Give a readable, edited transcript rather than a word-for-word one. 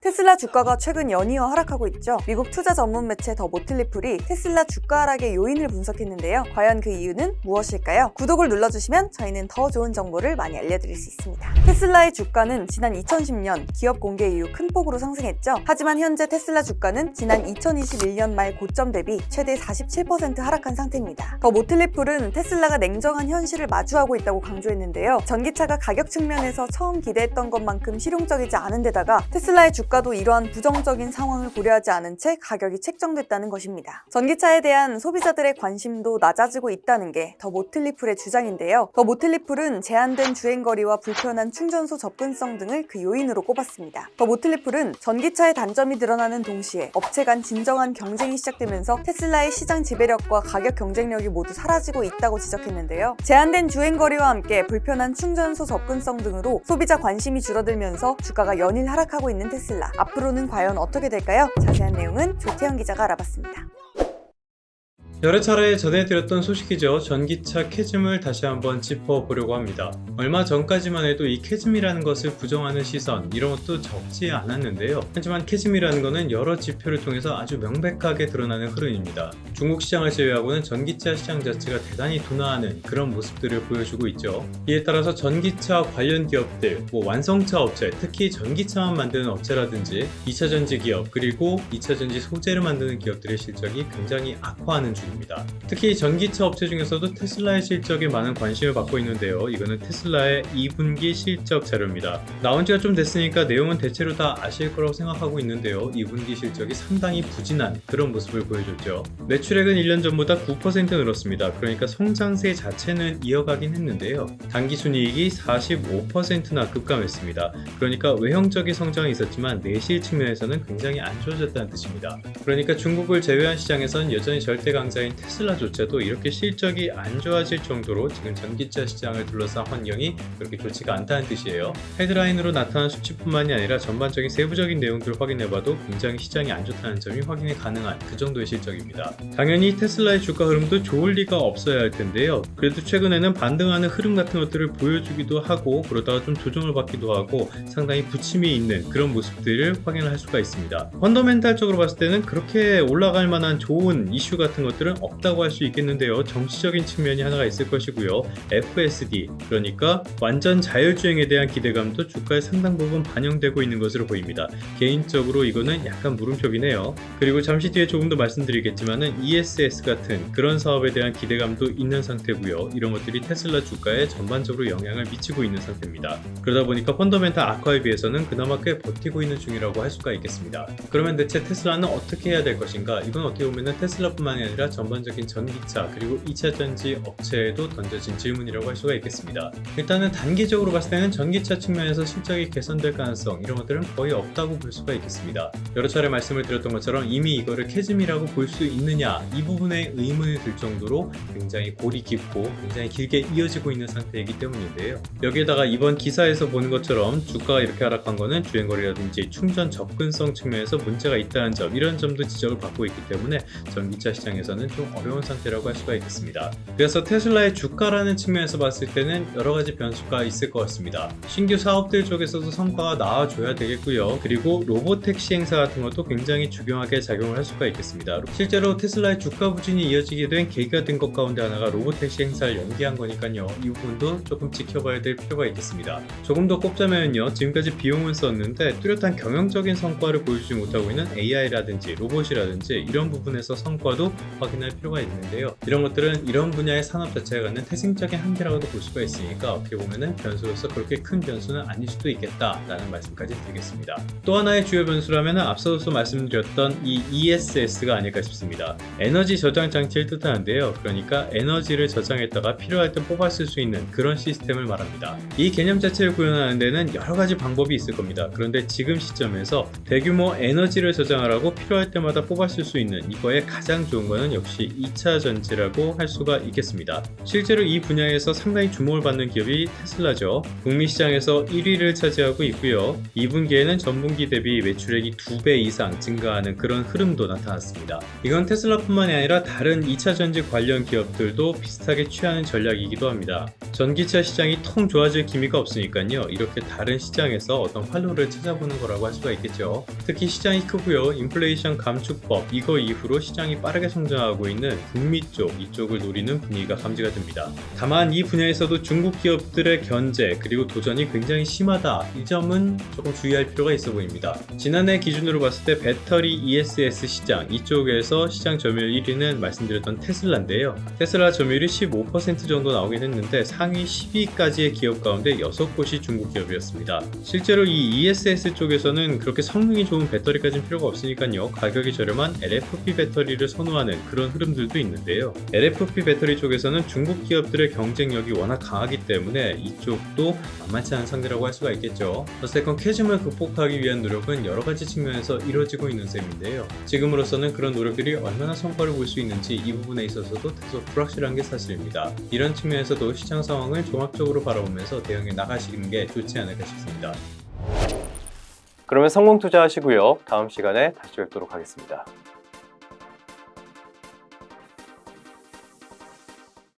테슬라 주가가 최근 연이어 하락하고 있죠. 미국 투자 전문 매체 더 모틀리풀이 테슬라 주가 하락의 요인을 분석했는데요. 과연 그 이유는 무엇일까요? 구독을 눌러주시면 저희는 더 좋은 정보를 많이 알려드릴 수 있습니다. 테슬라의 주가는 지난 2010년 기업 공개 이후 큰 폭으로 상승했죠. 하지만 현재 테슬라 주가는 지난 2021년 말 고점 대비 최대 47% 하락한 상태입니다. 더 모틀리풀은 테슬라가 냉정한 현실을 마주하고 있다고 강조했는데요. 전기차가 가격 측면에서 처음 기대했던 것만큼 실용적이지 않은 데다가 테슬라의 주가도 이러한 부정적인 상황을 고려하지 않은 채 가격이 책정됐다는 것입니다. 전기차에 대한 소비자들의 관심도 낮아지고 있다는 게 더 모틀리풀의 주장인데요. 더 모틀리풀은 제한된 주행거리와 불편한 충전소 접근성 등을 그 요인으로 꼽았습니다. 더 모틀리풀은 전기차의 단점이 드러나는 동시에 업체 간 진정한 경쟁이 시작되면서 테슬라의 시장 지배력과 가격 경쟁력이 모두 사라지고 있다고 지적했는데요. 제한된 주행거리와 함께 불편한 충전소 접근성 등으로 소비자 관심이 줄어들면서 주가가 연일 하락하고 있는 테슬라. 앞으로는 과연 어떻게 될까요? 자세한 내용은 조태현 기자가 알아봤습니다. 여러 차례 전해드렸던 소식이죠. 전기차 캐즘을 다시 한번 짚어보려고 합니다. 얼마 전까지만 해도 이 캐즘이라는 것을 부정하는 시선, 이런 것도 적지 않았는데요. 하지만 캐즘이라는 것은 여러 지표를 통해서 아주 명백하게 드러나는 흐름입니다. 중국 시장을 제외하고는 전기차 시장 자체가 대단히 둔화하는 그런 모습들을 보여주고 있죠. 이에 따라서 전기차 관련 기업들, 완성차 업체, 특히 전기차만 만드는 업체라든지 2차 전지 기업, 그리고 2차 전지 소재를 만드는 기업들의 실적이 굉장히 악화하는 중입니다. 특히 전기차 업체 중에서도 테슬라의 실적에 많은 관심을 받고 있는데요. 이거는 테슬라의 2분기 실적 자료입니다. 나온 지가 좀 됐으니까 내용은 대체로 다 아실 거라고 생각하고 있는데요. 2분기 실적이 상당히 부진한 그런 모습을 보여줬죠. 매출액은 1년 전보다 9% 늘었습니다. 그러니까 성장세 자체는 이어가긴 했는데요. 당기순이익이 45%나 급감했습니다. 그러니까 외형적인 성장이 있었지만 내실 측면에서는 굉장히 안 좋아졌다는 뜻입니다. 그러니까 중국을 제외한 시장에선 여전히 절대 강자 테슬라조차도 이렇게 실적이 안 좋아질 정도로 지금 전기차 시장을 둘러싼 환경이 그렇게 좋지가 않다는 뜻이에요. 헤드라인으로 나타난 수치뿐만이 아니라 전반적인 세부적인 내용들을 확인해봐도 굉장히 시장이 안 좋다는 점이 확인이 가능한 그 정도의 실적입니다. 당연히 테슬라의 주가 흐름도 좋을 리가 없어야 할 텐데요. 그래도 최근에는 반등하는 흐름 같은 것들을 보여주기도 하고 그러다가 좀 조정을 받기도 하고 상당히 부침이 있는 그런 모습들을 확인할 수가 있습니다. 펀더멘탈적으로 봤을 때는 그렇게 올라갈 만한 좋은 이슈 같은 것들은 없다고 할 수 있겠는데요. 정치적인 측면이 하나가 있을 것이고요. FSD, 그러니까 완전 자율주행에 대한 기대감도 주가에 상당 부분 반영되고 있는 것으로 보입니다. 개인적으로 이거는 약간 물음표이네요. 그리고 잠시 뒤에 조금 더 말씀드리겠지만은 ESS 같은 그런 사업에 대한 기대감도 있는 상태고요. 이런 것들이 테슬라 주가에 전반적으로 영향을 미치고 있는 상태입니다. 그러다 보니까 펀더멘탈 악화에 비해서는 그나마 꽤 버티고 있는 중이라고 할 수가 있겠습니다. 그러면 대체 테슬라는 어떻게 해야 될 것인가? 이건 어떻게 보면 테슬라뿐만이 아니라 전반적인 전기차 그리고 2차 전지 업체에도 던져진 질문이라고 할 수가 있겠습니다. 일단은 단기적으로 봤을 때는 전기차 측면에서 실적이 개선될 가능성 이런 것들은 거의 없다고 볼 수가 있겠습니다. 여러 차례 말씀을 드렸던 것처럼 이미 이거를 캐즘이라고 볼 수 있느냐 이 부분에 의문이 들 정도로 굉장히 골이 깊고 굉장히 길게 이어지고 있는 상태이기 때문인데요. 여기에다가 이번 기사에서 보는 것처럼 주가가 이렇게 하락한 거는 주행거리라든지 충전 접근성 측면에서 문제가 있다는 점 이런 점도 지적을 받고 있기 때문에 전기차 시장에서는 좀 어려운 상태라고 할 수가 있겠습니다. 그래서 테슬라의 주가라는 측면에서 봤을 때는 여러 가지 변수가 있을 것 같습니다. 신규 사업들 쪽에서도 성과가 나와줘야 되겠고요. 그리고 로보택시 행사 같은 것도 굉장히 중요하게 작용을 할 수가 있겠습니다. 실제로 테슬라의 주가 부진이 이어지게 된 계기가 된 것 가운데 하나가 로보택시 행사를 연기한 거니까요. 이 부분도 조금 지켜봐야 될 필요가 있겠습니다. 조금 더 꼽자면요. 지금까지 비용은 썼는데 뚜렷한 경영적인 성과를 보여주지 못하고 있는 AI라든지 로봇이라든지 이런 부분에서 성과도 확인할 필요가 있는데요. 이런 것들은 이런 분야의 산업 자체가 갖는 태생적인 한계라고도 볼 수가 있으니까 어떻게 보면은 변수로서 그렇게 큰 변수는 아닐 수도 있겠다라는 말씀까지 드리겠습니다. 또 하나의 주요 변수라면 앞서서 말씀드렸던 이 ESS가 아닐까 싶습니다. 에너지 저장 장치를 뜻하는데요. 그러니까 에너지를 저장했다가 필요할 때 뽑아 쓸 수 있는 그런 시스템을 말합니다. 이 개념 자체를 구현하는 데는 여러 가지 방법이 있을 겁니다. 그런데 지금 시점에서 대규모 에너지를 저장하라고 필요할 때마다 뽑아 쓸 수 있는 이거의 가장 좋은 거는 역시 2차 전지라고 할 수가 있겠습니다. 실제로 이 분야에서 상당히 주목을 받는 기업이 테슬라죠. 북미 시장에서 1위를 차지하고 있고요. 2분기에는 전분기 대비 매출액이 2배 이상 증가하는 그런 흐름도 나타났습니다. 이건 테슬라뿐만이 아니라 다른 2차 전지 관련 기업들도 비슷하게 취하는 전략이기도 합니다. 전기차 시장이 통 좋아질 기미가 없으니까요. 이렇게 다른 시장에서 어떤 활로를 찾아보는 거라고 할 수가 있겠죠. 특히 시장이 크고요. 인플레이션 감축법 이거 이후로 시장이 빠르게 성장하고 있는 북미 쪽 이쪽을 노리는 분위기가 감지가 됩니다. 다만 이 분야에서도 중국 기업들의 견제 그리고 도전이 굉장히 심하다. 이 점은 조금 주의할 필요가 있어 보입니다. 지난해 기준으로 봤을 때 배터리 ESS 시장 이쪽에서 시장 점유율 1위는 말씀드렸던 테슬라인데요. 테슬라 점유율이 15% 정도 나오긴 했는데 상위 10위까지의 기업 가운데 6곳이 중국 기업이었습니다. 실제로 이 ESS 쪽에서는 그렇게 성능이 좋은 배터리까지는 필요가 없으니까요. 가격이 저렴한 LFP 배터리를 선호하는 그런 흐름들도 있는데요. LFP 배터리 쪽에서는 중국 기업들의 경쟁력이 워낙 강하기 때문에 이쪽도 만만치 않은 상대라고 할 수가 있겠죠. 어쨌건 캐즘을 극복하기 위한 노력은 여러 가지 측면에서 이루어지고 있는 셈인데요. 지금으로서는 그런 노력들이 얼마나 성과를 볼 수 있는지 이 부분에 있어서도 다소 불확실한 게 사실입니다. 이런 측면에서도 시장 상황을 종합적으로 바라보면서 대응해 나가시는 게 좋지 않을까 싶습니다. 그러면 성공 투자하시고요. 다음 시간에 다시 뵙도록 하겠습니다.